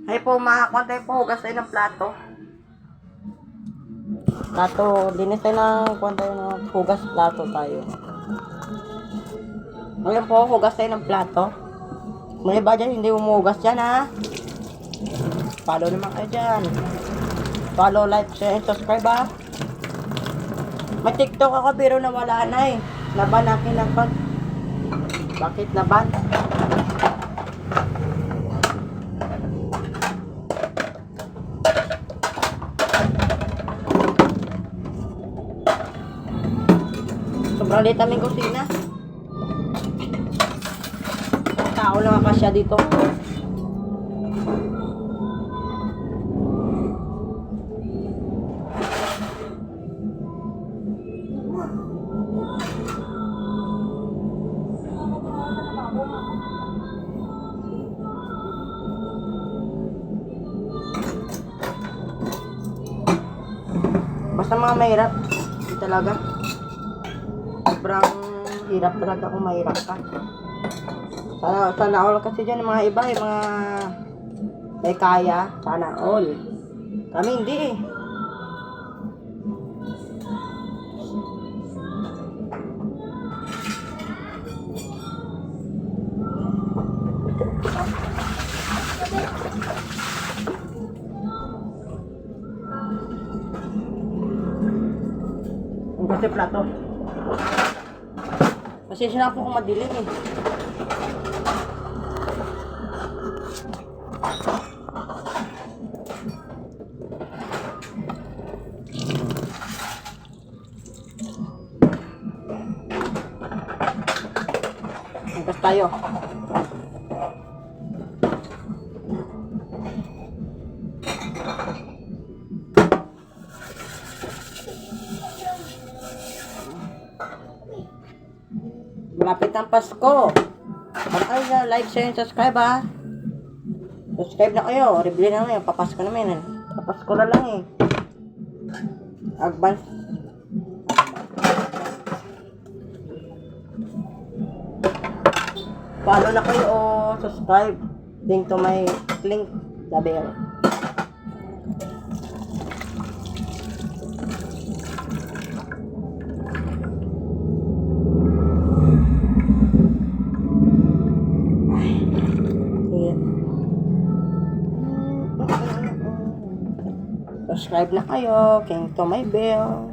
Ay po, makakontay po, hugas tayo ng plato. Plato, linis tayo ng kontay ng hugas plato tayo. Ngayon po, hugas tayo ng plato. Muli ba dyan, hindi umuhugas dyan ha? Follow naman kayo dyan. Follow, like, share, and subscribe ha. May TikTok ako pero nawala na eh. Naban akin ng pag. Bakit naban? Sobrang liit aming kusina. Tao lang kasya dito. Basta mga mahirap. Hindi talaga. Sobrang hirap talaga kung mahirap ka. Sana all kasi dyan mga iba, yung mga may kaya. Sana all. Kami hindi eh. Ang kasi plato. Pasensya na po kung madilim eh. Hugas tayo. Malapit ang Pasko. Bakit na like, share, and subscribe ha. Subscribe na kayo. Review na ngayon. Papasko namin. Papasko na lang eh. Advance. Follow na kayo o subscribe. Link to my link. The bell. Subscribe na kayo, king to my bell.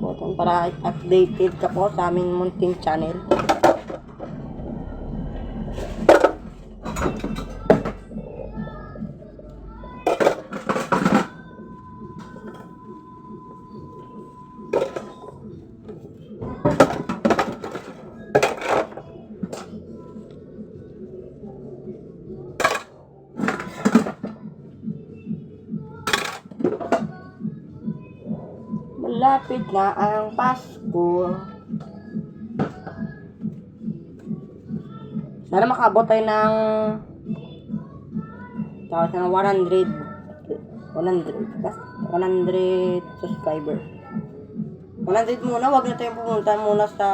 Button para updated ka po sa aming munting channel. Malapit na ang Pasko. Sana makabot tayo ng 100 subscriber. 100 muna, wag na tayong pumunta muna sa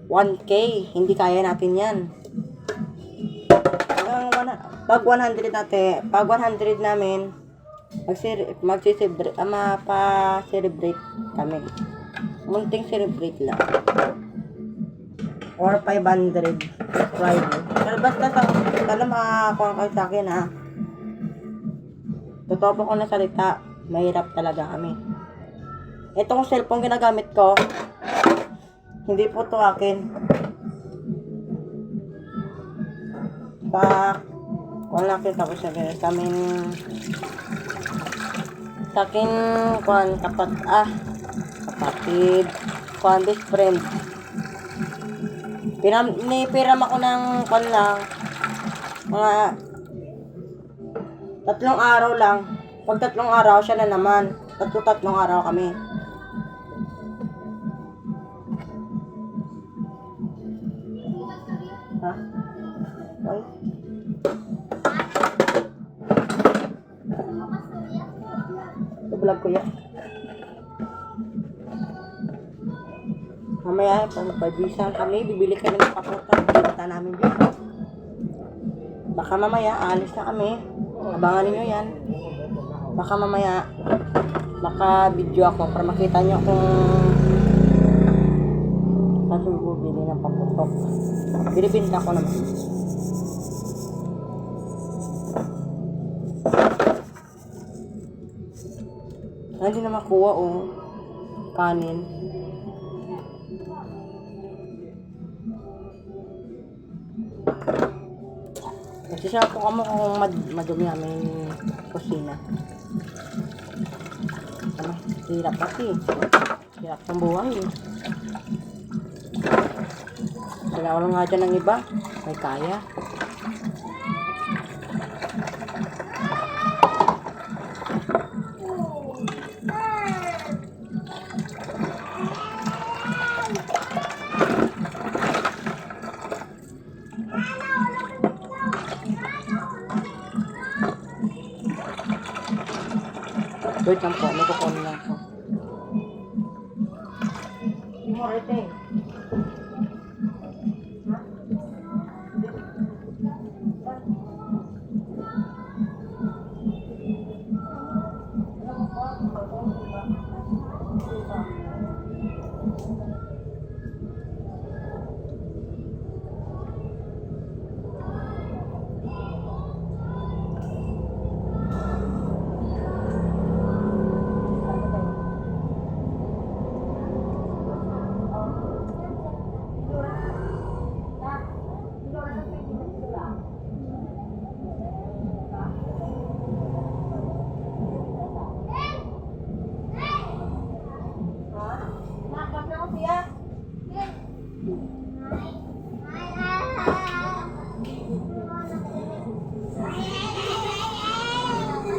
1K. Hindi kaya natin yan. Pag 100 natin, pag 100 namin, pa-celebrate kami. Munting celebrate lang. Or 500 subscriber. Pero basta sana makakuha kayo sa akin ha. Totoo po ko na salita, mahirap talaga kami. Itong cellphone ginagamit ko, hindi po to akin. Wala akin tapos sabi sa amin sa akin kapatid best friend. Piram ako ng lang mga 3 araw lang. Pag 3 araw siya na naman. 3 araw kami. Ha? Ay. Vlog ko yan. Mamaya, pag magpabisan kami, bibili kami ng paputan. Bibita namin dito. Baka mamaya, alis na kami. Abangan niyo yan. Baka mamaya, video ako para makita niyo kung saan siya bubili ng paputok. Binibinta ko naman. Hindi na makuha kanin. Kasi siya po kamo kung madumi aming kusina. Ano? Hirap kasi. Hirap ng buhay eh. Wala lang nga dyan ng iba. May kaya. Wait lang po, may kukunin lang po. Morete.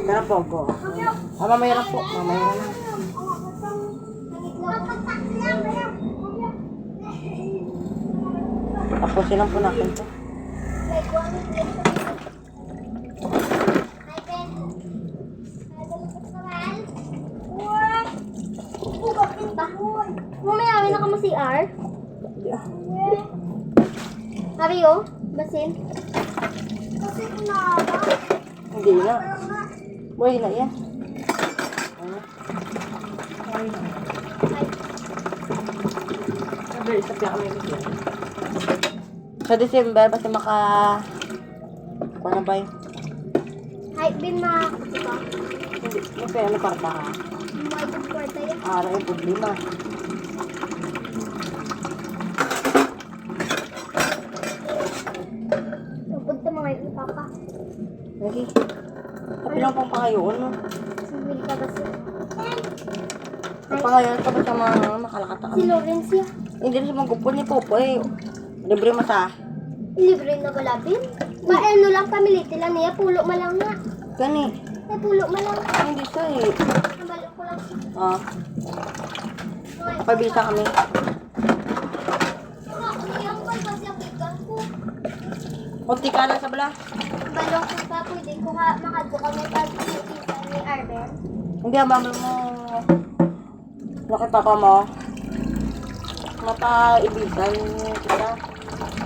Kaya po ko. Mamaya lang po. Mamaya lang. Tapusin lang po natin to. Mamaya kami na ka mo CR? Sabi yo, basin. Basin na ba? Hindi na. Buhay na yan. Sa December, basta ano ba yun? Hype bin na kasi ba? Hindi. May pera na kwarta ka. May kwarta yan. Araw yung problema. Napunta mga yung papa. Lagi. Kapilang pang pangayon, no? Sumili ka ba siya? Pangayon ka ba siya makalakata Si kami? Lawrence ya. Hindi na siya magupon ni Popo eh. Libre masa. Libre na balabin. Maano lang pamiliti lang niya. Pulo malang nga. Gani. Ay, pulo malang. Hindi siya eh. Nabalo ko lang siya. Ah. Pabisa kami. Ang balbas yung ikan ko. Kunti ka lang sa bala. Balong ko pa. Pwede ko makadto kami pag-iisa ni Arben. Hindi ang mama mo. Bakit papa mo? Mapa-ibisan kita.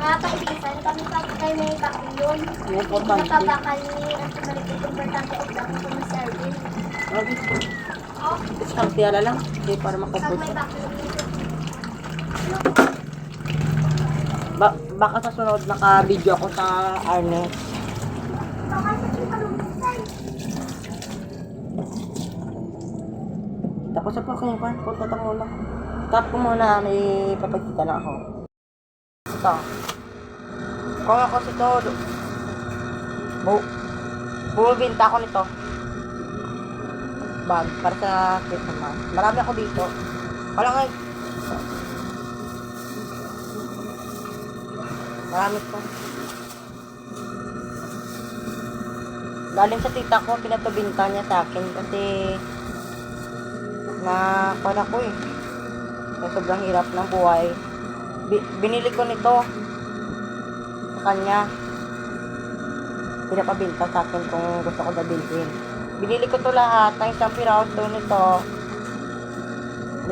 Kaibisan kami pag kayo may bakilyon. May importante. Napabakal ni ang sumalikit importante o dami ko ni Arben. Okay. Oh, Isang tiyala lang. Hindi para pag makapos. may bakilyon dito. Baka sa sunod naka-video ako sa Arne. Tapos na po ako yung pan. Punta ko muna. Stop ko muna. May papagkita na ako. Ito. Kung ako si Todo. Bumibinta ako nito. Bag. Para sa Christmas. Marami ako dito. Wala nga. Marami po. Galing sa tita ko, pinatubinta niya sa akin kasi para ko eh. Kasi sobrang hirap ng buhay. Binili ko nito sa kanya. Pinapabinta sa akin kung gusto ko na bilhin. Binili ko to lahat ng isang piraso nito.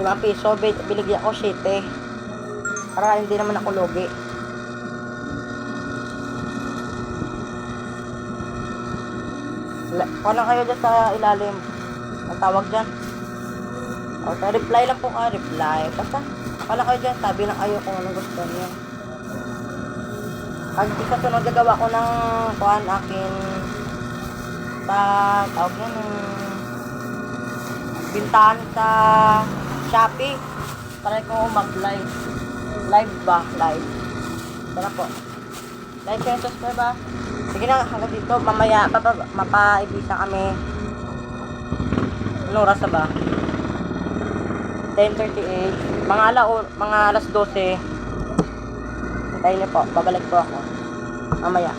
5 piso, biligyan ko 7. Para hindi naman ako lugi. Kung kayo dyan sa ilalim. Ang tawag dyan. Okay, reply lang po ka. Reply. Basta, kala kayo dyan. Sabi lang kayo kung anong gusto niyo. Pag di sa sunod, gagawa ko ng kuhan akin sa tawag yan bintahan sa Shopee. Try ko mag-live. Live ba? Live. Tara po. Like, share, subscribe ba? Sige na, hanggang dito. Mamaya, mapa-ibisa kami. Anong oras na ba? 10:38. Mga alas 12. Hintayin niyo po. Babalik po ako. Mamaya.